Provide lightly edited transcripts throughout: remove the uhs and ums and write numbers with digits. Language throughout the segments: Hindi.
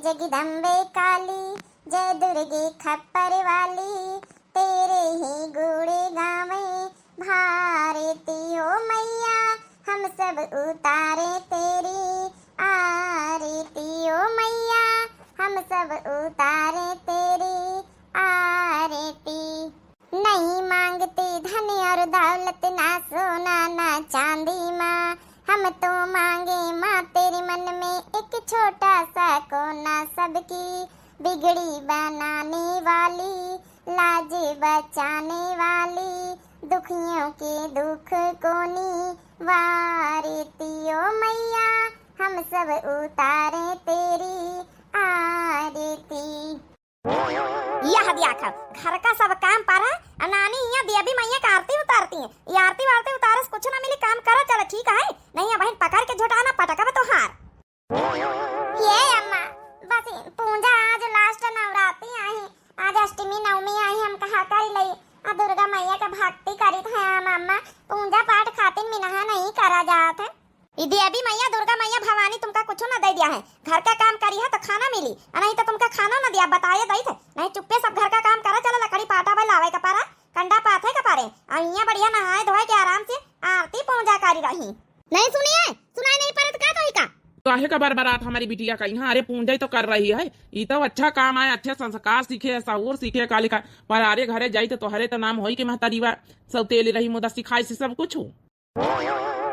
जगदम्बे काली, जय दुर्गे खप्पर वाली, तेरे ही गुणे गावे भारती हो मैया, हम सब उतारे तेरी आरती हो मैया, हम सब उतारे तेरी आरती। नहीं मांगते धन और दौलत, ना सोना ना चांदी माँ, हम तो मांगे माँ तेरे मन में एक छोटा सा कोना, सबकी बिगड़ी बनाने वाली, लाज बचाने वाली, दुखियों के दुख कोनी वारती ओ मैया, हम सब उतारे तेरी आरती। यह दिया कर घर का सब काम पारा अनानी यहाँ दिया भी मैया का आरती उतारती है। ये आरती वारती उतारे से कुछ ना मिले, काम करा चला ठीक है, नहीं है बहन पकड़ के झोटाना पटका तो हार। ये अम्मा बस पूजा आज लास्ट नवरात्रि आई, आज अष्टमी नवमी आई, हम कहा करी लई आ दुर्गा मैया का भक्ति करी थे हम अम्मा, पूजा पाठ खातिर मिनहा नहीं करा जात है। इदी अभी मैया दुर्गा मैया भवानी तुमका कुछ न दे दिया है, घर का काम करी है तो खाना मिली, नहीं तो तुमका खाना न दिया बताए दई थे, नहीं चुप्पे सब घर का काम करा चला, लकड़ी पाटा भाई लावे का पारा, कंडा पाथे का पारे, और यहाँ बढ़िया नहाए धोए के आराम से आरती पूजा करी रही। नहीं सुनिए, सुनाई नहीं पड़त का तो का काहे का बरबरात हमारी बिटिया का यहाँ, अरे पूजा ही तो कर रही है, ये तो अच्छा काम है, अच्छे संस्कार सीखे, सहूर सीखे, काली का पर अरे घरे जाई तो हरे तो नाम होई कि महतारीवा सब तेल रही मुदा सिखाई से सब कुछ हो।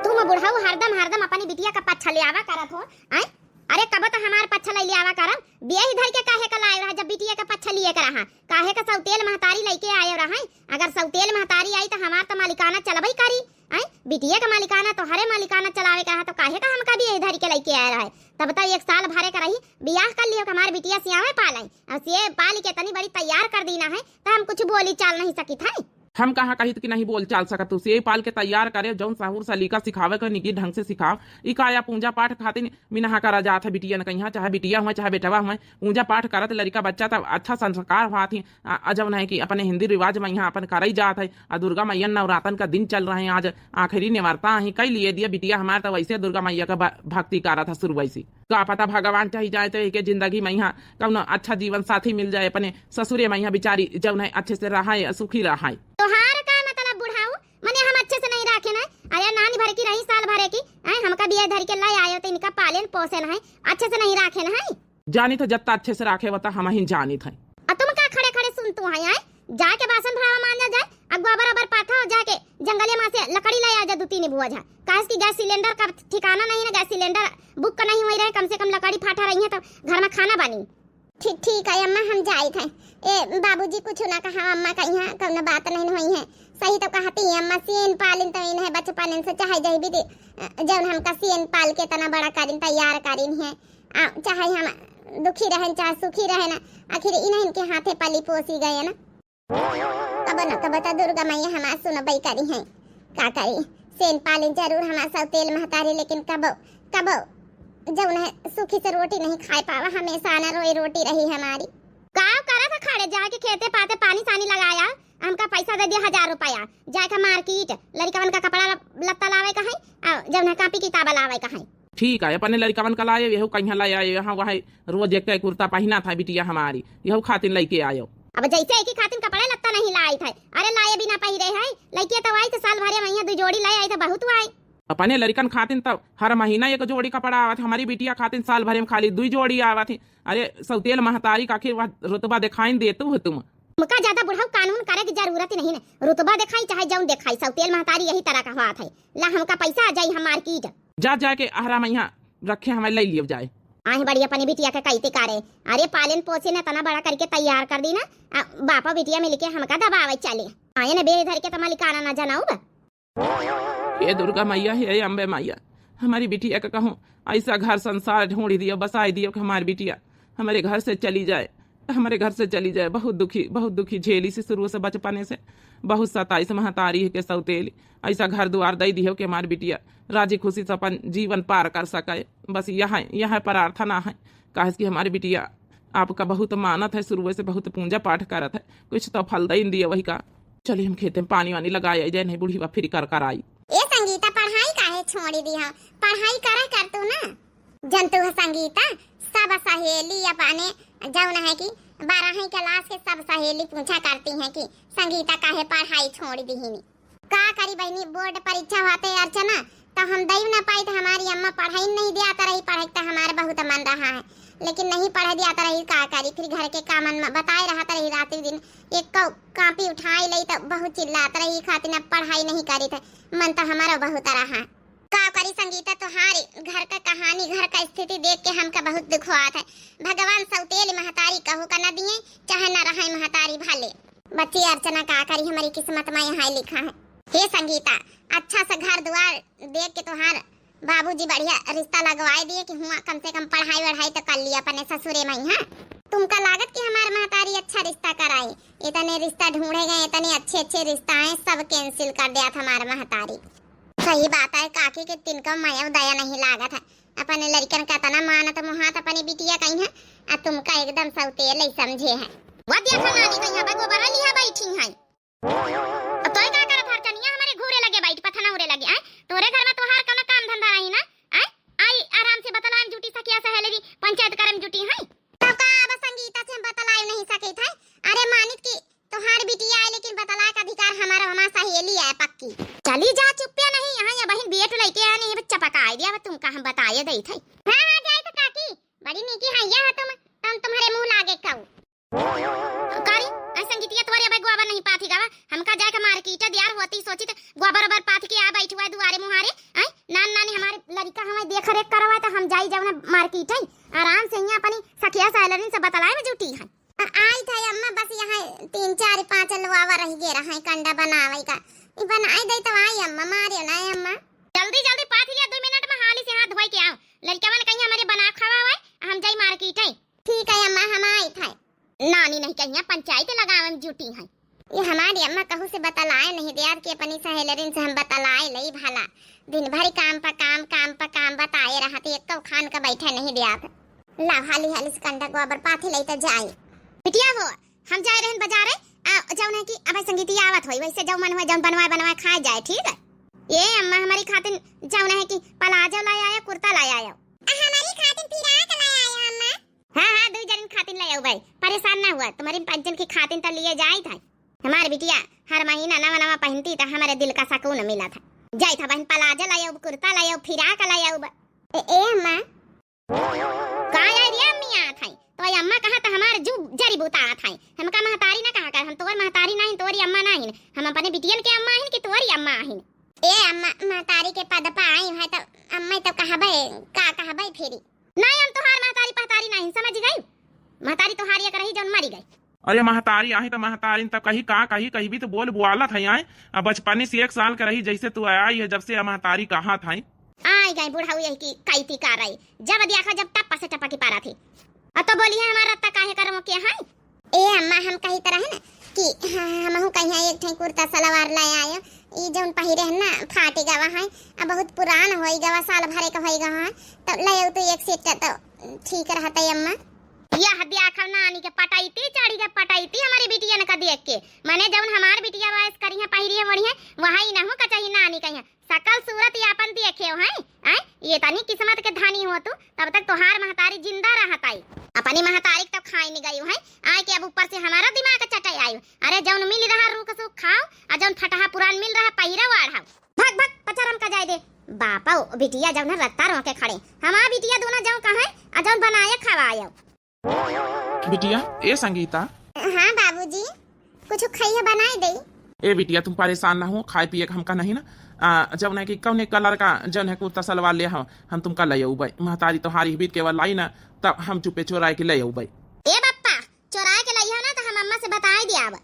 तुम बुढ़ाऊ हरदम अपनी बिटिया का पच्छा ले आवा करत हो, आए अरे कब तो हमार पच्छा ले आवा करम, बिया ही धर के काहे का लाए रहा, जब बिटिया का पच्छा लिए कर रहा, काहे का सौतेल महतारी लेके आए रहा, अगर सौतेल महतारी आई तो हमार तो मालिकाना चलबई करी, आई बिटिया का मालिकाना तो हरे मालिकाना चलावे का तो काहे का हमका भी इधर के लेके आया रहा, तब तो एक साल भरे का रही बियाह कर लियो हमार बिटिया सियावे पालाई, और से पाली के तनी बड़ी तैयार कर दीना है, तो हम कुछ बोली चाल नहीं सकी था। हम कहाँ कही कि नहीं बोल चाल सकत, तुझे पाल के तैयार करे, जौन सहूर सलीका सिखावे का निकी ढंग से सिखाओ, इकाया पूजा पाठ खातिर मिनहा करा जात है बिटिया न कहीं, चाहे बिटिया हुए चाहे बेटवा हुए, पूजा पाठ करत लड़का बच्चा तब अच्छा संस्कार हुआ थी, अजब नहीं कि अपने हिंदी रिवाज में यहाँ अपन कराई जात है, दुर्गा मैया नवरातन का दिन चल रहे हैं, आज आखिरी निवारता ही कई लिए दिया बिटिया हमारा, तो वैसे दुर्गा मैया का भक्ति करा था शुरू वैसी, तो पता भगवान चाही जाए तो एक जिंदगी में यहाँ कौन अच्छा जीवन साथी मिल जाए, अपने ससुरे मैया बिचारी जब नहीं अच्छे से रहा सुखी रहा। तोहार का मतलब बुढ़ाऊ मने हम अच्छे से नहीं रखे ना, अरे नानी भर की रही साल भरे की, हमका बिया धर के लाई आयो तो इनका पालन पोषण है, अच्छे से नहीं रखे ना है, जानी तो जत्ता अच्छे से रखे वता हम ही जानी थे। तुम का खड़े खड़े सुन तू है, जाके बासन भरावा मान जाए, गोबर अबर पाथा हो जाके जंगले में से लकड़ी लाई आ जा, दो तीन बुआ जा, काहे की गैस सिलेंडर का ठिकाना नहीं ना, गैस सिलेंडर बुक का नहीं हुई रहे, कम से कम लकड़ी फाटा रही है तो घर में खाना बनी। ठीक है अम्मा, हम जाए थे, ए बाबूजी कुछ ना कहा अम्मा का यहाँ कौन बात नहीं हुई है, सही तो कहती है अम्मा, सीन पालिन तो इन है बचपन से चाहे जही भी जब हमका सीन पाल के तना बड़ा करिन तैयार करिन है, चाहे हम दुखी रहें चाहे सुखी रहे ना, आखिर इन्हें इनके हाथे पली पोसी गए ना, कब तो दुर्गा मैया हमार सुनबई करी है, का करी सेन पालिन जरूर हमार सब तेल महतारी, लेकिन कब जब उन्हें सुखी से रोटी नहीं खाए पावा, हमेशा ना रोई रोटी रही हमारी। गाँव करा था खड़े जाके खेते पाते पानी सानी लगाया, हमका पैसा दे दिया 1000 रुपया, जाके मार्केट लड़का का कपड़ा लत्ता लावे का है, जब ना कापी किताब लावे का है। ठीक है अपने लड़का का लाए, यह कहीं लाया यहाँ वह रोज एक कुर्ता पहना था बिटिया हमारी, यह खातिर लेके आयो, अब जैसे एक ही खातिर कपड़ा लत्ता नहीं लाई थे, अरे लाए बिना पहिरे है, लड़के तो आई तो साल भरे में 2 जोड़ी लाई आई तो बहुत आई, अपने लड़कन खातिन तब हर महीना एक जोड़ी कपड़ा आवत, हमारी बिटिया खातिन साल भरे में खाली 2 जोड़ी आवत थी, अरे सौतेल महतारी का आखिर वह रुतबा दिखाई देतू हो तुम, मुका ज्यादा बुढ़ाऊ कानून करे की जरूरत ही नहीं ना, रुतबा दिखाई चाहे जौन दिखाई, सौतेल महतारी यही तरह का बात है, ला हमका पैसा आ जाई हम मार्केट जाके आहरा मैया रखे हमें ले लियो जाए, आए बड़ी अपनी बिटिया का कैते करे, अरे पालन पोसे न तना बड़ा करके तैयार कर दी ना, बापा बिटिया मिलके हमका दबावे चले, आए न बेधर के तो मालिकाना ना जनाऊ। ये दुर्गा मैया है अम्बे मैया, हमारी बिटिया का कहूँ ऐसा घर संसार ढूंढ दियो, बसाई दियो कि हमारी बिटिया हमारे घर से चली जाए, हमारे घर से चली जाए, बहुत दुखी झेली से शुरू से बचपने से, बहुत 27 महतारी के सौतेली, ऐसा घर द्वार दे दियो कि हमारी बिटिया राजी खुशी से अपन जीवन पार कर सके, बस यह प्रार्थना है, काहे कि हमारी बिटिया आपका बहुत मानत है, शुरू से बहुत पूजा पाठ करत है, कुछ तो फल दे दिए वही का, चलिए हम खेते में पानी वानी लगाया जाए, नहीं बूढ़ी फिर कर आई। ए संगीता पढ़ाई काहे छोड़ी दी, पढ़ाई करा कर तू ना, जंतु है संगीता, सब सहेली अपने जौन है कि 12वीं क्लास के सब सहेली पूछा करती हैं कि संगीता काहे पढ़ाई छोड़ दीहिनी। का करी बहनी, बोर्ड परीक्षा होते अर्चना तो हम दई ना पाई, तो हमारी अम्मा पढ़ाई नहीं दिया रही, पढ़ाई तो हमारे बहुत मन रहा है लेकिन नहीं पढ़ा दिया रही। का करी फिर घर के काम बताए रहा रही, रात दिन एक कॉपी उठाई ली तो बहुत चिल्लात रही, खातिर पढ़ाई नहीं करी थे, मन तो हमारा बहुत रहा। का करी संगीता, तुम्हारे घर का कहानी, घर का स्थिति देख के हमका बहुत दुख हुआ था। भगवान सौतेली महतारी कहो का न दिए, चाहे न रहे महतारी भले। बच्ची अर्चना का करी, हमारी किस्मत में यहाँ लिखा है। हे संगीता, अच्छा सा घर द्वार देख के तुहार बाबूजी बढ़िया रिश्ता लगवाए दिए कि हुआ कम से कम पढ़ाई वढ़ाई तो कर लिया अपने ससुरे में ही। तुमका लागत कि हमारे महतारी अच्छा रिश्ता कराई, इतने रिश्ता ढूंढे गए, इतने अच्छे अच्छे रिश्ता है, सब कैंसिल कर दिया था हमारे महतारी। सही बात है काकी के तिनका माया दया नहीं लागत है, अपने लड़कन का तना मानत मुहात अपनी बिटिया कहीं है, और तुमका एकदम सौतेल ही समझे है। वो देखा नानी कहीं बगो बरा लिया बैठी है, तोय का करत हर चनिया हमारे घूरे लगे बैठ पथना उरे लगे आए, तोरे घर में तोहार कोनो काम धंधा रही ना आए, आई आराम से बतलान जुटी सकिया सहेली पंचायत करम जुटी है। तो का अब संगीता से बतला नहीं सके थे। अरे मानित की तोहार बिटिया है लेकिन बतला का अधिकार हमारा, हमारा सहेली है पक्की। चली जा चुप्पे नहीं, यहाँ या बहन बेट लइके आने ये बच्चा पका दिया, तुम का हम बताए दई थे। हां हां जाए तो काकी, बड़ी नीकी है यह तुम तुम्हारे मुंह लागे कहू कारी ऐ संगीतिया तोरे अब गोबर नहीं पाथी गावा, हमका जाके मार्केट दियार होती सोची तो गोबर ओबर पाथ के आ बैठवा दुआरे मुहारे आई नान नानी हमारे लड़का हमें देख रेख करवा तो हम जाई जाऊ ना मार्केट है आराम से यहाँ अपनी सखिया सहेलिन से बतलाए में जुटी है। आई था अम्मा, बस यहाँ 3 4 5 लवावा रह गए रहा कंडा बनावे का, ई बनाई दे तो आई अम्मा, मारे ना अम्मा। जल्दी जल्दी पाथ लिया 2 मिनट में हाली से हाथ धोई के आओ, लड़का मन कहीं हमारे बना खवावे हम जाई मार्केट है। ठीक है अम्मा, हम आई था। नानी नहीं कहीं पंचायत लगावे में जुटी है। ये हमारी अम्मा कहू से बतलाए नहीं दिया कि अपनी सहेलिन से हम बतलाए लई भला, दिन भर काम पर काम बताए रहते, एक तो खान का बैठा नहीं दिया। ला हाली हाली से कंडा गोबर पाथी लई तो जाई। बिटिया हो हम जाए रहन बाजार जौन है कि अब संगीती आवत होई, वैसे जौ मन हुआ जौन बनवाए खाए जाए, ठीक है। ये अम्मा हमारी खातिन जौन है कि प्लाजो लाया आया, कुर्ता लाया आया, हमारी खातिन फिराक लाया आया अम्मा। हां 2 जन खातिन लाया भाई, परेशान ना हुआ, तुम्हारी 5 जन की खातिन तो लिए जाई था। हमारी बिटिया हर महीना नवा नवा पहनती तो हमारे दिल का सुकून मिला था। जाई था बहन प्लाजो लाया, कुर्ता लाया, फिराक लाया। ए अम्मा का आइडिया अम्मी आ था, तो अम्मा कहा था हमारे जो जड़ी बूता आ था, हमका महतारी ना कहा कर, हम तोर महतारी नहीं, तोरी अम्मा नहीं, हम अपने बिटियन के अम्मा हैं कि तोरी अम्मा हैं। ए अम्मा महतारी के पद पर आई है तो अम्मा तो कहबे का कहबे फेरी नहीं, हम तोहार महतारी पहतारी नहीं, समझ गई, महतारी तोहारी एक रही जौन मरी गई। अरे महतारी आई तो महतारी तब कहीं भी तो बोल बुआला था यहाँ, अब बचपने से 1 साल का रही जैसे तू आई है, जब से महतारी कहाँ था आई गई बुढ़ाऊ यही की कैती कर रही, जब देखा जब टप्पा से टप्पा की पारा थी। अब तो बोली है हमारा रत्ता काहे करम के है। ए अम्मा हम कही तरह है ना कि हमहु कहीं एक ठे कुर्ता सलवार लाए आयो, ई जौन पहिरे है ना फाटी गवा है, अब बहुत पुरान होई गवा, साल भरे का होई गवा, तो लायो तो एक सेट तो ठीक रहता अम्मा। यह देखा नानी के पटाईती चढ़ी के पटाईती हमारी बिटिया ने का देख के, माने जौन हमार बिटिया वाइस करी है पहिरी है वही है वही ना हो कचाही नानी कहीं सकल सूरत यापन देखे हो है ये तनी किस्मत के धानी हो तू, तब तक तोहार महतारी जिंदा रहताई, अपनी महतारी तब खाई नहीं गई है आए के अब ऊपर से हमारा दिमाग चटाई आई। अरे जौन मिल रहा रूख सुख खाओ, और जौन फटहा पुरान मिल रहा पहिरा वाढ़ाओ, भग भग पचरम का जाए दे बापा बिटिया जौन रत्ता रो के खड़े, हमार बिटिया दोनों जाओ कहां और जौन बनाए खवायो। बिटिया ए संगीता। हाँ बाबूजी कुछ खाइए बनाए दे। ए बिटिया तुम परेशान ना हो, खाए पिए हमका नहीं ना, जब ना कि कौन कलर का जन है कुर्ता सलवार ले हम तुमका ले भाई, महतारी तो हारी बीत केवल लाई ना, तब हम चुपे चोराए के ले भाई। ए बप्पा चोराए के लाइया ना तो हम अम्मा से बताई दिया। अब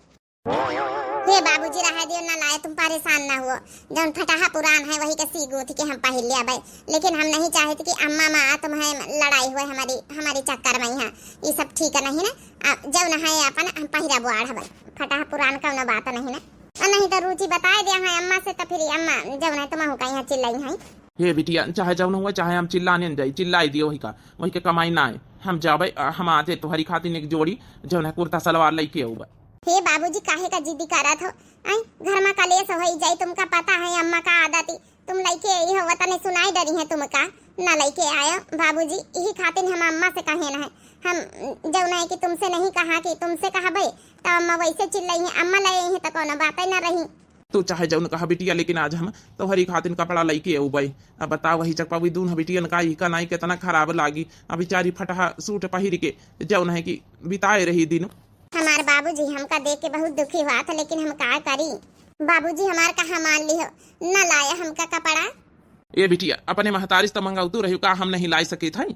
हे बाबूजी रहा दियो ना लाए, तुम परेशान ना हो, जौन फटाहा पुरान है वही के सी गोथ के हम पहन लिया भाई, लेकिन हम नहीं चाहते कि अम्मा माँ तुम्हें लड़ाई हुए हमारी चक्कर में यहाँ, ये सब ठीक नहीं ना, जौन है अपन हम पहिरा बुआड़ है फटाहा पुरान का ना बात नहीं ना, नहीं तो रुचि बताए दिया है अम्मा से, तो फिर अम्मा जौन है तुम कहीं चिल्लाई है। हे बिटिया चाहे जौन हुआ चाहे हम चिल्लाने जाई, चिल्लाई दियो वही के कमाई ना है, हम जाबे हम आते तुम्हारी खातिर एक जोड़ी जौन है कुर्ता सलवार लेके आऊबा। हे बाबूजी काहे का जिद्दी करत हो, आई घर में कलेश हो जाई, तुमका पता है अम्मा का आदत, तुम लइके यही हो तने सुनाई डरी है तुमका, ना लेके आयो बाबूजी, यही खातिर हम अम्मा से कहे ना है। हम जौन है कि तुमसे नहीं कहा कि तुमसे कहा भाई, तो अम्मा वैसे चिल्लाई है, अम्मा ले आई है तो कोनो बात ना रही। तू चाहे जौन कहा बिटिया, लेकिन आज हम तोहरी खातिर कपड़ा लेके अउबई। अब बताओ वही चक पावी दून बिटियन का ही का नहीं कितना खराब लागी। अब बेचारी फटहा सूट पहिर के जौन है कि बिताए रही दिन। हमारे बाबूजी हमका देख के बहुत दुखी हुआ था, लेकिन हम का करी। बाबूजी हमार कहा मान ली हो, न लाया हमका कपड़ा। ए बिटिया अपने महतारिस तो मंगाउतू रही का हम नहीं ला सके थे।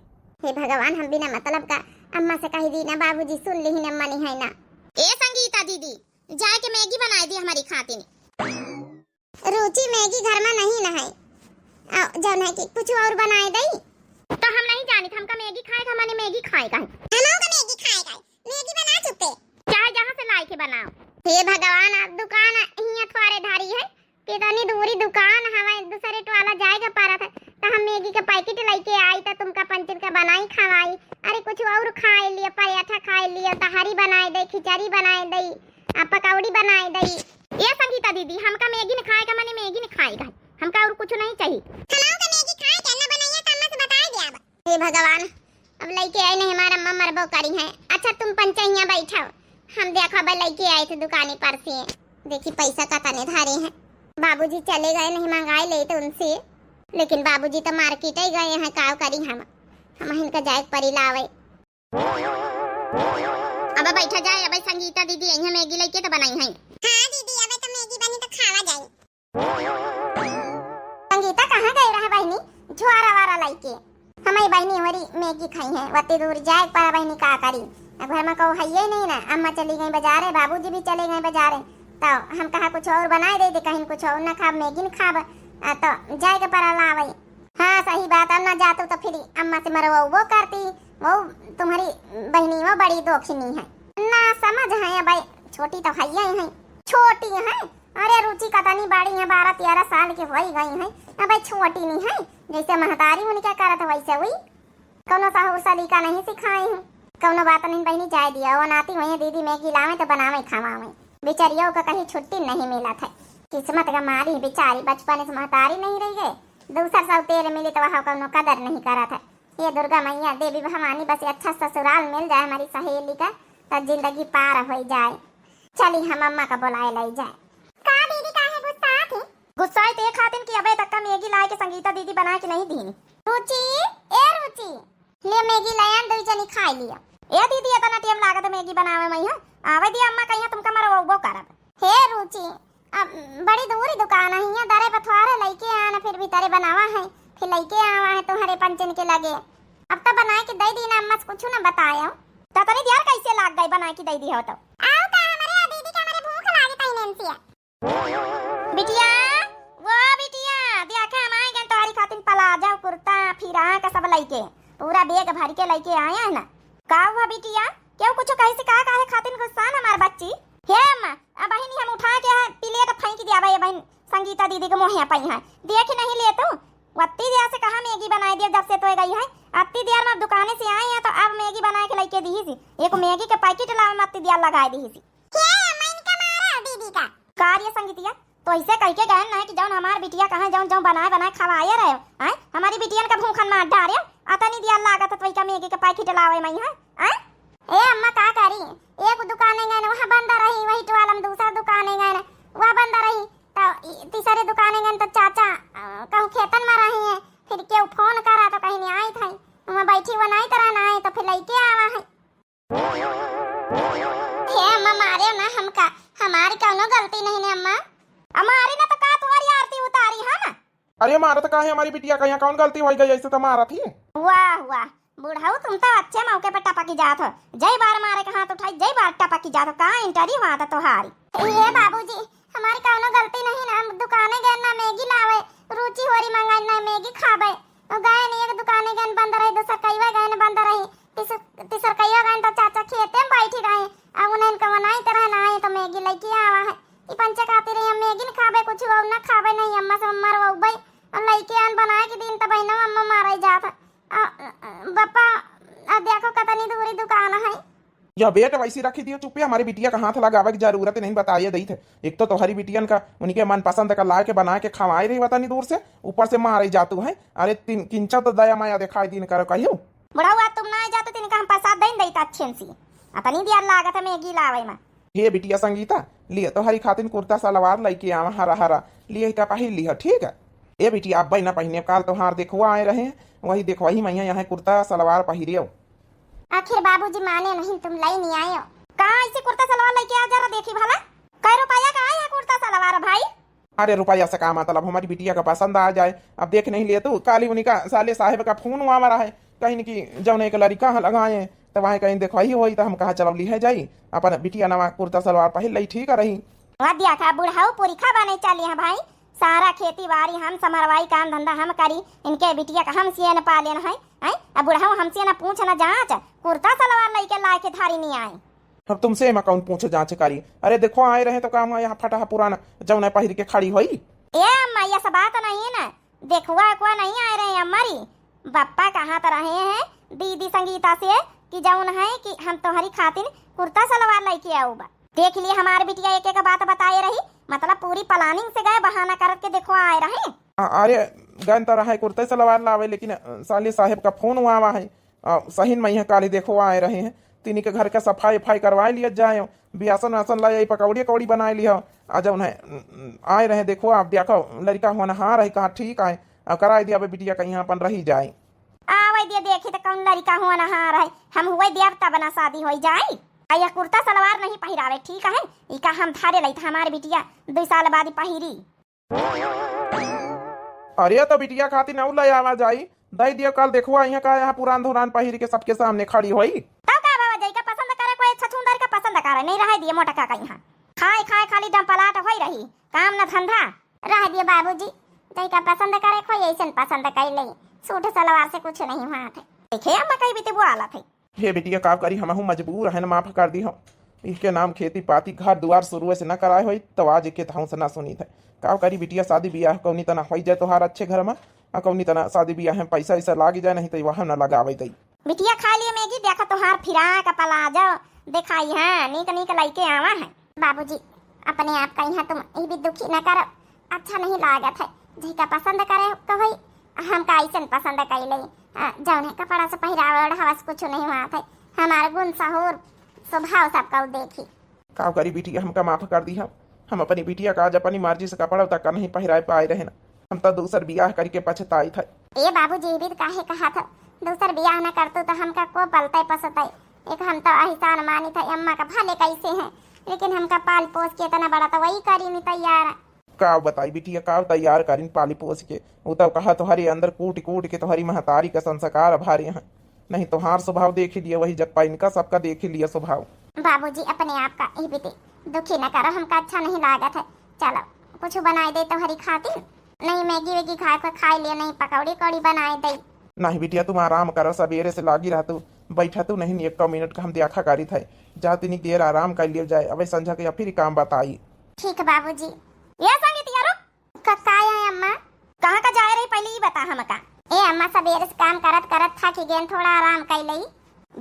हे भगवान, हम बिना मतलब का अम्मा से कही दी ना, बाबूजी सुन ली न मनी है ना। ए संगीता दीदी, जाए के मैगी बनाई दी हमारी खातिर। रुचि मैगी घर में नहीं न है, जौन है कि कुछ और बनाए दई। तो हम नहीं जानी था, हमका मैगी खाएगा, हमने मैगी खाएगा। हमों का मैगी खाएगा, मैगी बना चुके। चाहे जहाँ से लाई के बनाओ। हे भगवान, अब दुकान हिया थोड़े धारी है, कितनी दूरी दुकान हवा, दूसरे टवाला जाएगा पारा था। तो हम मैगी का पैकेट लेके आई तो तुमका पंचर का बनाई खवाई। अरे कुछ और खाए लिया, पराठा खाए लिया, तहारी बनाए दे, खिचड़ी बनाए दई, पकौड़ी बनाए दई। ये संगीता दीदी, हमका मैगी न खाएगा, मैंने मैगी न खाएगा, हमका और कुछ नहीं चाहिए। हमों का मैगी खाए कैसे बनाइए तो अम्मा से बता दिया। अब हे भगवान, अब लेके आए नहीं, हमारा अम्मा मरबो करी है। अच्छा तुम पंचैया बैठो, हम देखो अब लेके आए थे दुकानी पर से। देखी पैसा का तने धारे हैं। बाबूजी चले गए, नहीं मंगाए ले तो उनसे, लेकिन बाबूजी तो मार्केट ही गए हैं। काव करी हम इनका जाए परी लावे। अब बैठा जाए। अब संगीता दीदी यहाँ मैगी लेके तो बनाई है। हाँ दीदी, अब तो मैगी बनी तो खावा जाए। संगीता कहाँ गए रहा बहनी? झुआरा वारा लेके हमारी बहनी हमारी मैगी खाई है। वत्ती दूर जाए पर बहनी का करी, घर में कहो है ही नहीं ना। अम्मा चली गई बाजार, बाबूजी भी चले गए बाजार, तो हम कहा कुछ और बनाए दे, कहीं कुछ और ना खा, मैगी न खाब तो जाएगा पर लावे। हाँ सही बात, अब ना जातो तो फिर अम्मा से मरवा वो करती। वो तुम्हारी बहनी वो बड़ी दोखिनी है ना, समझ है भाई। छोटी तो है ही है, छोटी है। अरे रुचि कतनी बड़ी है, 12-13 साल की हो गई है। अब भाई छोटी नहीं है, जैसे महतारी उन्हें क्या करत वैसे हुई। कोनो साहू सलीका नहीं सिखाई हूँ, कोनो बात नहीं बहनी जाए दिया। वो नाती वही दीदी मैगी लावे तो बनावे खावावे। बेचारियों का कहीं छुट्टी नहीं मिला था, किस्मत का मारी बेचारी। बचपन से महतारी नहीं रही गए, दूसरा सब तेल मिले तो वहाँ कोनो कदर नहीं करा था। ये दुर्गा मैया देवी भवानी बस अच्छा ससुराल मिल जाए हमारी सहेली का, तब जिंदगी पार हो जाए। चली हम अम्मा का बुलाए ले जाए। का दीदी काहे गुस्सा थी? गुस्सा ते खातिन की अबे तक का मैगी लाए के संगीता दीदी बना के नहीं दी। रुचि, ए रुचि, ले मैगी लायन दो जनी खा लिया। ए दीदी इतना टाइम लागत मैगी बनावे में है। आवे दी अम्मा कहिया तुमका मारो वो करब। हे रुचि, अब बड़ी दूरी दुकान है, यहाँ दरे पथवारे लेके आना, फिर भी तरे बनावा है, फिर लेके आवा है तुम्हारे पंचन के लगे। अब तो बनाए के दे दी ना, अम्मा से कुछ ना बताया। तो तनी यार कैसे लाग गई बना के दे दी हो तो। आओ का हमारे दीदी का हमारे भूख लागी तई नेंसिया। बिटिया, वो बिटिया देखे हम आए गए तुम्हारी खातिर प्लाजो कुर्ता फिरा का सब लेके, पूरा बैग भर के लेके आए हैं ना। का हुआ बिटिया, क्यों कुछ कहे से का काहे खातिर गुस्सा ना हमार बच्ची? हे अम्मा, अब बहनी हम उठा के प्लेट फेंक दिया भाई। बहन संगीता दीदी के मुंह पई है, देख नहीं ले तू। वत्ती देर से कहा मैगी बनाई दिया जब से तो गई है। अत्ती देर में दुकाने से आए हैं तो अब मैगी बना के लेके दी सी। एक मैगी के पैकेट लावे में अत्ती देर लगा दी सी। क्या अम्मा इनका मारा दीदी का कार्य संगीतिया तो ऐसे कह के गए ना कि जौन हमार बिटिया कहां जौन बनाए खवाए रहे हैं। हमारी बिटियन का भूखन मार डारे आता नहीं दिया लागत तो का मैगी के पैकेट लावे में है। ए अम्मा का करी, एक दुकान गए ना वहां बंद रही, वही टवाला में दूसरा दुकान गए ना वहां बंद रही, तो तीसरे दुकान गए तो चाचा कहूं खेतन में रही है। फिर क्यों फोन करा तो कहीं नहीं आई थी, वहां बैठी वो नहीं तरह ना आए तो फिर लेके आवा है। हे अम्मा मारे ना हमका, हमारी कोनो गलती नहीं ने अम्मा। हमारी ना तो का तुम्हारी आरती उतारी है ना। अरे मारत का है हमारी बिटिया का, यहाँ कौन गलती हो गई ऐसे तो मारा थी। वाह वाह बुढ़ाऊ, तुम तो अच्छे मौके पर टपकी जात हो। जय बार मारे का हाथ उठाई, जय बार टपकी जात हो। कहां इंटरी हुआ था तोहारी? ये बाबूजी हमारी कोनो गलती नहीं ना, हम दुकाने गए ना मैगी लावे, रुचि होरी मंगाई ना मैगी खाबे। गए नहीं, एक दुकाने गए बंद रही, दूसरा कईवा गए ना बंद रही, तीसरा कईवा गए तो चाचा खेते में बैठी रहे। अब उन्हें कहा नहीं तरह ना आए तो मैगी लेके आवा है। ई पंचे खातिर हम मैगी न खाबे, कुछ और ना खाबे नहीं। अम्मा से मम्मा रो भाई और लेके आन बनाए के दिन तो बहना अम्मा मारे जात। बप्पा देखो कतनी दूरी दुकान है, यह बेट वैसी रखी दियो चुप्पे, हमारी बिटिया का हाथ लगावे की जरूरत नहीं बताइए दी थे। एक तो तुम्हारी बिटियन का उनके मन पसंद का ला के बना के खवाई रही बतानी दूर से, ऊपर से मारे जातू है। अरे किंचा तो दया माया दिखाई दिन करो कहियो। बुढ़ाऊ तुम ना जाते तिनका हम प्रसाद देन देता अच्छे से अतनी दिया लागत है मैगी लावे में। हे बिटिया संगीता लिए तो हरी खातिन कुर्ता सलवार लेके आवा हरा हरा लिए का पहिन लिया ठीक है। ए बिटिया अब ना पहिने काल त्योहार देखवा आए रहे वही देखो वही मैया यहाँ कुर्ता सलवार पहिरियो। आखिर बाबूजी माने नहीं, तुम लाई नहीं आए हो। कहाँ ऐसे कुर्ता सलवार लेके आ जरा देखी भला कै रुपया का है कुर्ता सलवार भाई। अरे रुपया से का मतलब, हमारी बिटिया का पसंद आ जाए। अब देख नहीं लिए तो काली उन्हीं का साले साहेब का फोन हुआ हमारा है कहीं की जौन एक लड़का लगाए तो वहाँ कहीं देखो ही हो तो हम कहा चलो ली है जाई अपन बिटिया नवा कुर्ता सलवार पहन ली ठीक है रही। वहाँ दिया खा बुढ़ाऊ पूरी खा बने चली है भाई, सारा खेती बाड़ी हम समरवाई काम धंधा हम करी, इनके बिटिया का हम सियन पालेन है। अब बुढ़ाऊ हमसे ना पूछ ना जांच कुर्ता सलवार लेके ला के थारी नहीं आए। अब तुमसे हम कौन पूछे जांच करी। अरे देखो आए रहे तो काम यहाँ फटा पुराना जौन पहिर के खड़ी हुई। ए अम्मा ये सब बात नहीं है ना, देखुआ को नहीं आए रहे हमारी बप्पा कहाँ तो रहे हैं दीदी संगीता से कि जौन है कि हम तुम्हारी खातिर कुर्ता सलवार लेके आऊबा। देख लिए हमारे बिटिया एक एक बात बताए रही, मतलब पूरी प्लानिंग से गए बहाना कर के देखो आए रहे। अरे गन तो रहा कुर्ता सलवार लावे लेकिन साले साहेब का फोन हुआ है सही में यहाँ काली देखो आए रहे हैं तीन के घर का सफाई वफाई करवा लिया जाए बियासन वासन लाई पकौड़ी कौड़ी बना लिया आ जौन है आए रहे देखो आप देखो लड़का होना हाँ रही कहा ठीक है करा दिया बिटिया का यहाँ अपन रही जाए। आवे दिया देखी तो कौन लड़का हुआ ना हाँ रहे हम हुए देवता बना शादी हो जाए। आया कुर्ता सलवार नहीं पहिरावे ठीक है, इका हम थारे लई था हमारे बिटिया 2 साल बाद पहिरी। अरे तो बिटिया खातिर नौ ले आवा जाई दई दियो कल देखो यहाँ का यहाँ पुरान धुरान पहिर के सबके सामने खड़ी हुई। तब का बाबा जाई का पसंद करे कोई छछुंदर का पसंद करे नहीं रहे दिए मोटा का यहाँ खाए खाए खाली डम पलाट होई रही काम न धंधा। रह दिए बाबूजी, जई का पसंद करे कोई ऐसन पसंद कर ले, सूट सलवार से कुछ नहीं हुआ थे। देखे अम्मा कहीं बीते बुआला थे। हे बिटिया का करी हम मजबूर है माफ कर दी हो इसके नाम खेती पाती घर दुआर शुरू से न कराए हुई तो आज के थाऊ से ना सुनी थे का करी बिटिया शादी ब्याह कौनी तना हो जाए तोहार अच्छे घर में कौनी तना शादी ब्याह में पैसा ऐसा लाग जाए नहीं तो वह न लगावे दई। बिटिया खा लिए मैगी देखा तोहार फिरा का पलाजो दिखाई है नीक नीक लइके आवा है। बाबूजी अपने आप का यहाँ तुम ये भी दुखी न करो, अच्छा नहीं लागत है। जी का पसंद करे तो वही हम का ऐसन पसंद कर ले जौन है कपड़ा से पहिरावे हवस कुछ नहीं हुआ थे। हमारे गुण सहूर स्वभाव सबका देखी का करी बिटिया हमका माफ कर दी हम अपनी बिटिया का आज अपनी मर्जी से कपड़ा तक नहीं पहिराए पाए रहे ना हम तो दूसर ब्याह करके पछताई था। ए बाबूजी भी काहे कहा था दूसर ब्याह न करतो तो हमका को पलते पसताई। एक हम तो अहिसान मानी था अम्मा का भले कैसे हैं लेकिन हमका पाल पोस के इतना बड़ा तो वही करी नहीं तैयार। का बताई बिटिया का तैयार करीन पाली पोस के वो तब कहा तुम्हारे अंदर कूट कूट के तुम्हारी महतारी का संस्कार भारी है नहीं तुम्हार स्वभाव देख लिया वही जगपा इनका सबका देख लिया स्वभाव। बाबूजी अपने आप का ही बीते दुखी न करो, हमका अच्छा नहीं लागत है। चलो कुछ बनाए दे तुम्हारी खातिर, नहीं मैगी वेगी खा लिया नहीं पकौड़ी कौड़ी बनाए दे। नहीं बिटिया तुम आराम करो सवेरे से लागी रहा तू बैठा तू नहीं 1 मिनट का हम देखा करी था जा तीन देर आराम कर लिया जाए अब संझा के फिर काम बताई। ठीक है बाबूजी। ये संगीत यारो ककाया है अम्मा कहाँ का जाए रही पहले ही बता हमका। ए अम्मा सवेरे से काम करत करत थक गए थोड़ा आराम कर लई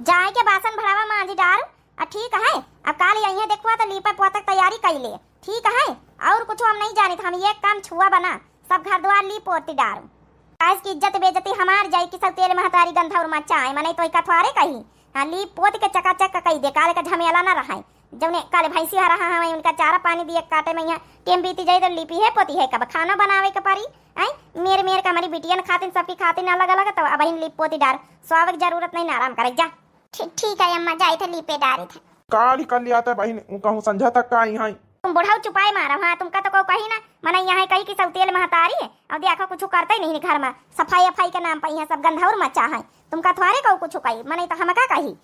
जाए के बासन भरावा मांझी डार ठीक है। अब काल यही देखवा तो लीपा पोतक तैयारी कर ले ठीक है और कुछ हम नहीं जानी था हम ये काम छुआ बना सब घर द्वार ली पोती डारू काज की इज्जत बेइज्जती हमार जाई कि सब तेरे महतारी गंधा और मच्चा है मने तो कथवारे कही हाँ ली पोत के चकाचक कही दे काले का झमेला ना रहा जब काले भैंसी हरा है उनका चारा पानी दिए काटे में यहाँ टेम बीती जाए तो लिपी है पोती है कब खाना बनावे के पारी आई मेरे का हमारी बिटिया खातिन सबकी खातिन अलग अलग तो अब लिप पोती डार स्वागत जरूरत नहीं ना आराम करे जा। ठीक है अम्मा जाए थे लीपे डारे थे काल ही कर लिया था बहन कहूँ संझा तक का यहाँ तुम बुढ़ाऊ चुपाई मारा हाँ तुमका तो कोई कही ना मना यहाँ कही कि सब तेल महतारी है और देखो कुछ करते ही नहीं घर में सफाई अफाई के नाम पर यहाँ सब गंधा और मचा है तुमका थोड़े कहो कुछ कही मने तो हम का कही।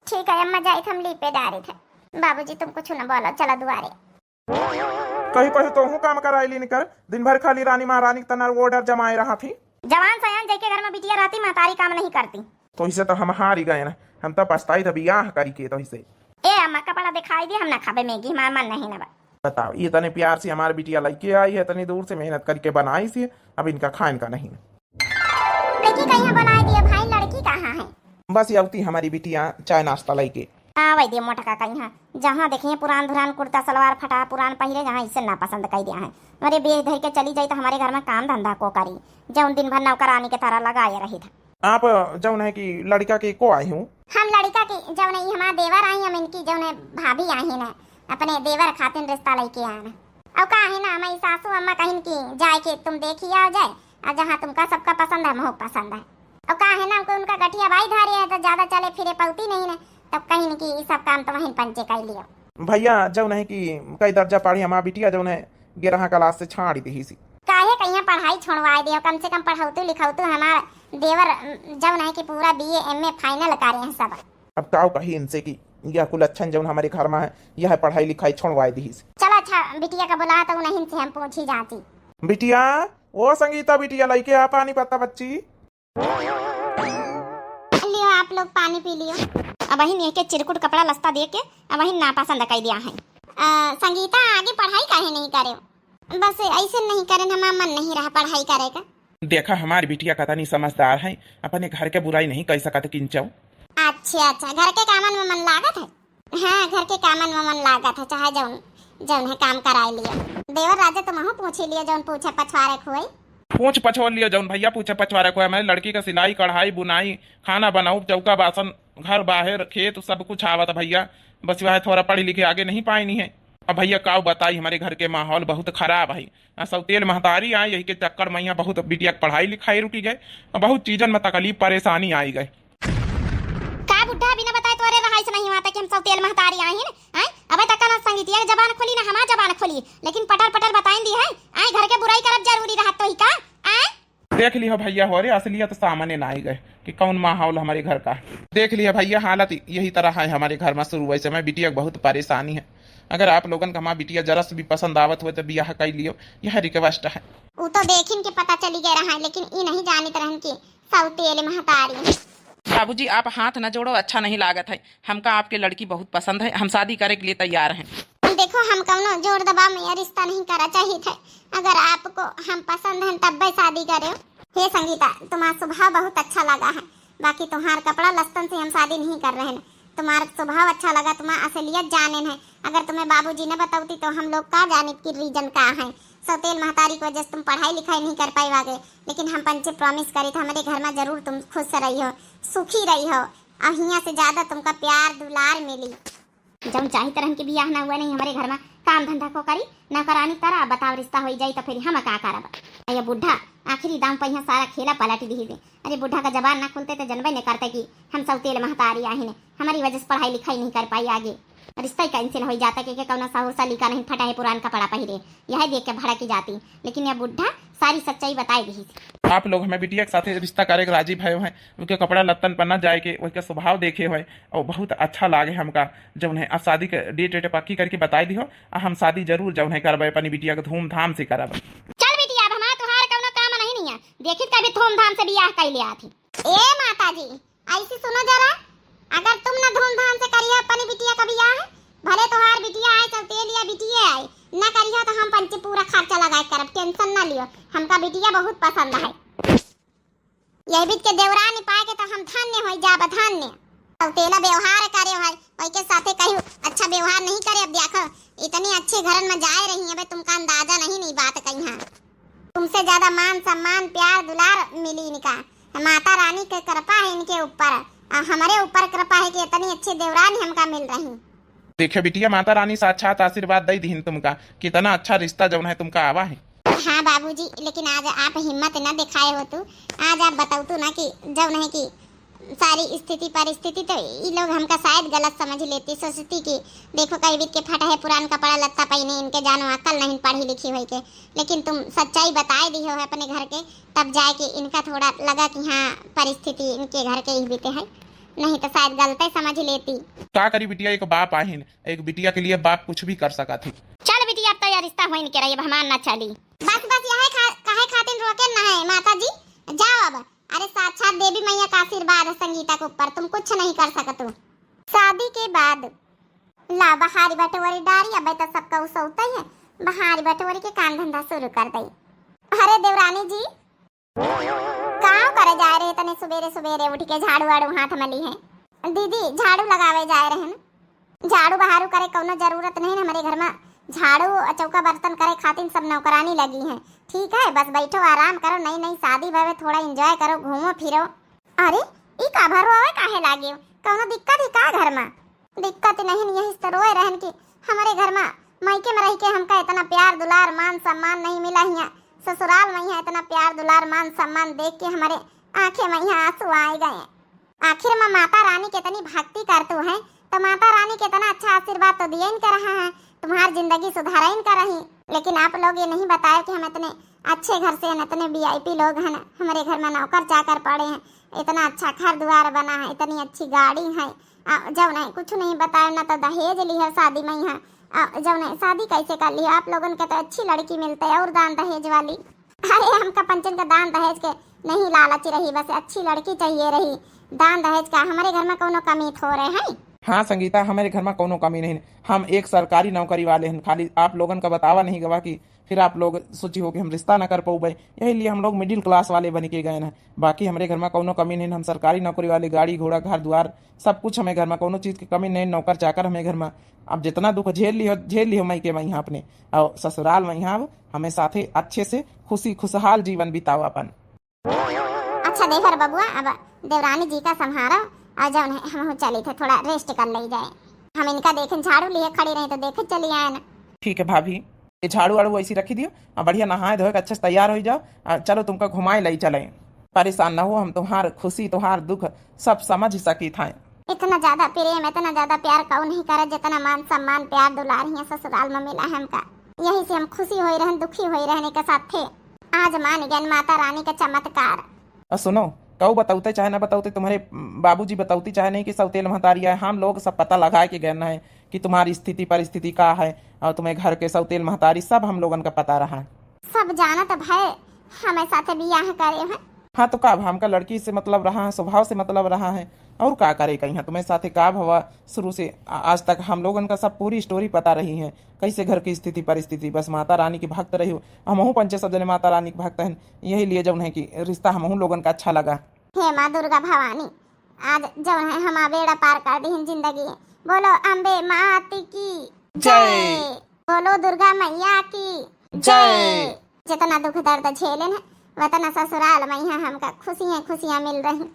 ठीक है अम्मा जाए थे हम लीपे डारे थे। बाबूजी तुम कुछ न बोलो चलो दुआरे कहीं कहीं तो हूँ काम कराई ली कर दिन भर खाली रानी महारानी तना ऑर्डर जमाए रहा थी। जवान सयान जय के घर में बिटिया रहती महतारी काम नहीं करती तो इसे तो हम हार ही गए ना हम तो पछताई था ब्याह करी के तो इसे ए अम्मा कपड़ा दिखाई दे हम ना खाबे मैगी हमारा मन नहीं ना बताओ ये तने प्यार से हमारी बिटिया लेके आई है तनी दूर से मेहनत करके बनाई सी अब इनका खान का नहीं लड़की कहीं बना दिया भाई लड़की कहाँ है बस ये आवती हमारी बिटिया चाय नाश्ता लेके आवे दे मोटा काका यहाँ जहाँ देखिए पुरान धुरान कुर्ता सलवार फटा पुरान पहिरे जहाँ इससे ना पसंद कर दिया है। अरे बेच धर के चली जाई तो हमारे घर में काम धंधा को करी जौन दिन भर नौकरानी के तरह लगाए रही था। आप जौन है कि लड़का के को आई हूँ। हम लड़का की जौन है हमारा देवर आई हम इनकी जौन है भाभी आई ना अपने देवर खातिर रिश्ता लेके आना। और का है ना हमारी सासू अम्मा कहीं की जाए के तुम देखी आओ जाए और जहाँ तुमका सबका पसंद है मोह पसंद है। और का है ना उनका गठिया भाई धारी है तो ज्यादा चले फिरे पलती नहीं ना तब कहीं की ये सब काम तो वहीं पंचे कर लियो। भैया जौन है कि कई दर्जा पढ़ी हमारा बिटिया जौन है 11 क्लास से छाड़ी दी सी। काहे कहीं पढ़ाई छोड़वाए दियो कम से कम पढ़ाऊतू लिखाऊतू हमारा देवर जौन है कि पूरा BA MA फाइनल करे हैं सब। अब काऊ कही इनसे कि यह कुल अच्छा जौन हमारे घर में है यह पढ़ाई लिखाई छोड़वाई दी सी। चलो अच्छा बिटिया का बुला तो नहीं से हम पूछी जाती। बिटिया ओ संगीता बिटिया लइके आ पानी पत्ता बच्ची। लियो आप लोग पानी पी लियो। अब वही नहीं के चिरकुट कपड़ा लस्ता दे के अब वही ना पसंद कर दिया है। संगीता आगे पढ़ाई काहे नहीं करे बस ऐसे नहीं करे हमारा मन नहीं रहा पढ़ाई करे का। देखा हमारी बिटिया कतनी समझदार है अपने घर के बुराई नहीं कह सकत किंचौ। अच्छा घर के कामन में मन लागत है। हाँ घर के कामन में मन लागत है चाहे जौन जौन है काम कराए लियो। देवर राजा तुम हो पूछी लियो जौन पूछे पछवारे खुई पूछ पछोड़ लियो जौन भैया पूछे पछवारे को हमारी लड़की का सिलाई कढ़ाई बुनाई खाना बनाऊ चौका बासन घर बाहर खेत सब कुछ आवत भैया बस वह थोड़ा पढ़ी लिखे आगे नहीं पाई नहीं है। अब भैया काऊ बताई हमारे घर के माहौल बहुत खराब है। सौतेल महतारी आई यही के चक्कर में यहाँ बहुत बिटिया पढ़ाई लिखाई रुकी गए बहुत चीजन में तकलीफ परेशानी आई गए। का बुढ़ा बिना बताए तोरे रहाई से नहीं हुआ था कि हम सब तेल महतारी आए हैं। अबे तक ना संगीतिया जबान खोली ना हमार जबान खोली लेकिन पटर पटर बताई दी है आई घर के बुराई करब जरूरी रहा तो ही का देख लिया भैया हो रे असलियत सामने ना आई गए कि कौन माहौल हमारे घर का। देख लिया भैया हालत यही तरह है हमारे घर में शुरू वैसे में बिटिया बहुत परेशानी है। अगर आप लोगन का हमारा बिटिया जरा से भी पसंद आवत हुए तो बियाह कर लियो यह रिक्वेस्ट है। वो तो देखिन के पता चली गया रहा लेकिन ये नहीं जानित रहन की सौतेल महतारी। बाबूजी आप हाथ न जोड़ो अच्छा नहीं लागत है हमका आपके लड़की बहुत पसंद है हम शादी करे के लिए तैयार हैं। देखो हम कौनो जोर दबाव में रिश्ता नहीं करा चाहिए थे। अगर आपको हम पसंद हैं तब भी शादी करे। हे संगीता तुम्हारा स्वभाव बहुत अच्छा लगा है बाकी तुम्हारा कपड़ा लस्तन से हम शादी नहीं कर रहे हैं। तुम्हारा स्वभाव अच्छा लगा तुम्हारा असलियत जाने है। अगर तुम्हें बाबूजी ने बताती तो हम लोग का जाने की रीजन का है। सौतेल महतारी की वजह से तुम पढ़ाई लिखाई नहीं कर पाई आगे लेकिन हम पंचे प्रॉमिस करे थे हमारे घर में जरूर तुम खुश रही हो सुखी रही हो और यहाँ से ज्यादा तुमका प्यार दुलार मिली। जब चाहे तरह के बियाह ना हुआ नहीं हमारे घर में काम धंधा को करी ना करानी करा बताओ रिश्ता हो जाए तो फिर हम का करब। अरे बुढ़ा आखिरी दाम पर यहाँ सारा खेला पलट दी दे। अरे बुढ़ा का जबान ना खुलते तो जनबे नहीं करते कि हम सौतेल महतारी आही ने हमारी वजह से पढ़ाई लिखाई नहीं कर पाई आगे रिश्ता ही कैंसिल हो जाता कि कौना साहू सा लिखा नहीं फटा है पुरान कपड़ा पहिरे यह देख के भड़की जाती लेकिन यह बुढ़ा सारी सच्चाई बताई दी। आप लोग हमें बिटिया के साथ रिश्ता करे के राजी भय हैं उनके कपड़ा लत्तन पर न जाए के उसका स्वभाव देखे हुए और बहुत अच्छा लागे हमका जब उन्हें अब शादी के डेट पक्की करके बताई दी हो हम शादी जरूर जब उन्हें करबे अपनी बिटिया के धूमधाम से करब। चल बेटी अब हमारा तुहार कौनो काम नहीं है देखित कभी धूमधाम से बियाह कर लिया थी। ए माताजी ऐसी सुनो जरा अगर तुम न धूमधाम से करिए अपनी बिटिया का बियाह भले तोहार बिटिया आए सौतेल या बिटिया आए न करियो तो हम पंचे पूरा खर्चा लगा करब टेंशन न लियो हमका बिटिया बहुत पसंद है। यही बीच के देवरानी पाए के तो हम धन्य हो जाब धन्य। सौतेला व्यवहार करे है के साथे कहीं अच्छा व्यवहार नहीं करे। अब देखो इतनी अच्छे घर में जाए रही है तुमका अंदाजा नहीं बात कहीं है तुमसे ज्यादा मान सम्मान प्यार दुलार मिली इनका माता रानी के कृपा है इनके ऊपर हमारे ऊपर कृपा है कि इतनी अच्छी देवरानी हमका मिल रही। देखिए बिटिया माता रानी साक्षात आशीर्वाद दे दी तुमका कितना अच्छा रिश्ता जब है तुमका आवा है। हाँ बाबूजी लेकिन आज आप हिम्मत न दिखाए हो तू आज आप बताओ तू ना कि जब नहीं कि सारी स्थिति परिस्थिति तो ये लोग हमका शायद गलत समझ लेती सोचती कि देखो कई बीत के फटा है पुरान कपड़ा लत्ता पहने इनके जानो अकल नहीं पढ़ी लिखी हुई के लेकिन तुम सच्चाई बताए दी हो अपने घर के तब जाए कि इनका थोड़ा लगा कि हाँ परिस्थिति इनके घर के ही बीते है नहीं तो शायद गलती समझ लेती। क्या करी बिटिया एक बाप आहिन एक बिटिया के लिए बाप कुछ भी कर सका थी। चल बेटी अब तो यार रिश्ता हो नहीं रही हमार ना चली बस यह काहे खातिर रोके न है माता जी जाओ अब। अरे साक्षात देवी मैया का आशीर्वाद है संगीता के ऊपर तुम कुछ नहीं कर सकते। शादी के बाद ला बहारी बटोरी डारी अब तो सबका उसौता ही है बहारी बटोरी के काम धंधा शुरू कर दई। अरे देवरानी जी काम करे जा रहे तने सवेरे सवेरे उठ के झाड़ू वाड़ू हाथ में ली है दीदी झाड़ू लगावे जाए रहन। झाड़ू बहारू करे कौनो जरूरत नहीं है हमारे घर में। झाड़ू चौका बर्तन करे खातिर सब नौकरानी लगी है। ठीक है, बस बैठो आराम करो, नई नई शादी भवे, थोड़ा एंजॉय करो, घूमो फिरो। अरे ई का भरो है काहे लागे? कौनो दिक्कत ही का घर में? दिक्कत नहीं, यही तो रोए रहन की हमारे घर में मायके में रह के हमका इतना प्यार दुलार मान सम्मान नहीं मिला। यहाँ ससुराल में यहाँ इतना प्यार दुलार मान सम्मान देख के हमारे आंखें में यहाँ आंसू आए गए। आखिर में माता रानी कितनी भक्ति करतू है, तो माता रानी कितना अच्छा आशीर्वाद तो दिया इनका रहा है, तुम्हारी जिंदगी सुधारा इनका रही। लेकिन आप लोग ये नहीं बताए कि हम इतने अच्छे घर से हैं, इतने वीआईपी लोग हैं, हमारे घर में नौकर चाकर पड़े हैं, इतना अच्छा घर द्वार बना है, इतनी अच्छी गाड़ी है। जब नहीं कुछ नहीं बताया, ना तो दहेज ली है शादी में यहाँ। जब नहीं शादी कैसे कर ली है? आप लोगों के तो अच्छी लड़की मिलते है और दान दहेज वाली। अरे हमका पंचन का दान दहेज के नहीं लालच रही, बस अच्छी लड़की चाहिए रही। दान दहेज का हमारे घर में कोनो कमी हो रहे हैं? हाँ संगीता, हमारे घर में कोनो कमी नहीं है। हम एक सरकारी नौकरी वाले हैं, खाली आप लोगन का बतावा नहीं गवा कि फिर आप लोग सोची हो कि हम रिश्ता ना कर पाऊबे, यही लिए हम लोग मिडिल क्लास वाले बन के गए हैं। बाकी हमारे घर में कोनो कमी नहीं, हम सरकारी नौकरी वाले, गाड़ी घोड़ा घर द्वार सब कुछ हमें घर में, कोनो चीज़ की कमी नहीं। नौकर चाकर हमें घर में। अब जितना दुख झेल लियो मई के मैं यहाँ अपने और ससुराल में यहाँ हमें साथे अच्छे से खुशी खुशहाल जीवन बिताओ अपन। अच्छा देखर बबुआ, अब देवरानी जी का संहारो और जब हम चले थे थोड़ा रेस्ट कर ले जाए। हम इनका देखें झाड़ू लिए खड़ी रही तो देखे चली आए ना। ठीक है भाभी, ये झाड़ू वाड़ू ऐसी रखी दियो और बढ़िया नहाए धोए अच्छे से तैयार हो जाओ। चलो तुमको घुमाए लाई चले, परेशान ना हो, हम तुम्हार खुशी तुम्हार दुख सब समझ सकी था। इतना ज्यादा प्रेम इतना ज्यादा प्यार कौन नहीं करे जितना मान सम्मान प्यार दुलार यहाँ ससुराल में मिला है हमका। यही से हम खुशी हो रहन, दुखी हो रहने के साथ थे। आज मान गए माता रानी का चमत्कार। सुनो, कऊ बताते चाहे ना बताते, तुम्हारे बाबूजी बताती चाहे नहीं कि सौतेल महतारी है, हम लोग सब पता लगा के गए है कि तुम्हारी स्थिति परिस्थिति का है और तुम्हें घर के सौतेल महतारी सब हम लोगन का पता रहा है। सब जानत भाई हमें साथ बियाह करे हैं। हाँ तो का हमका लड़की से मतलब रहा है, स्वभाव से मतलब रहा है, और का करे कहीं तुम्हें साथे का भवा शुरू से आज तक हम लोगन का सब पूरी स्टोरी पता रही है, कैसे घर की स्थिति परिस्थिति। बस माता रानी की भक्त रही हो, हमहू पंचे सब जने माता रानी के भक्त हैं, यही लिए जब है कि रिश्ता हमहू लोगन का अच्छा लगा। हे माँ दुर्गा भवानी, आज जब है हम बेड़ा पार कर दी जिंदगी। बोलो अम्बे मात की जय, बोलो दुर्गा मैया की जय। जितना दुख दर्द झेले हैं वतना ससुराल में यहाँ हमका खुशियाँ खुशियाँ मिल रही।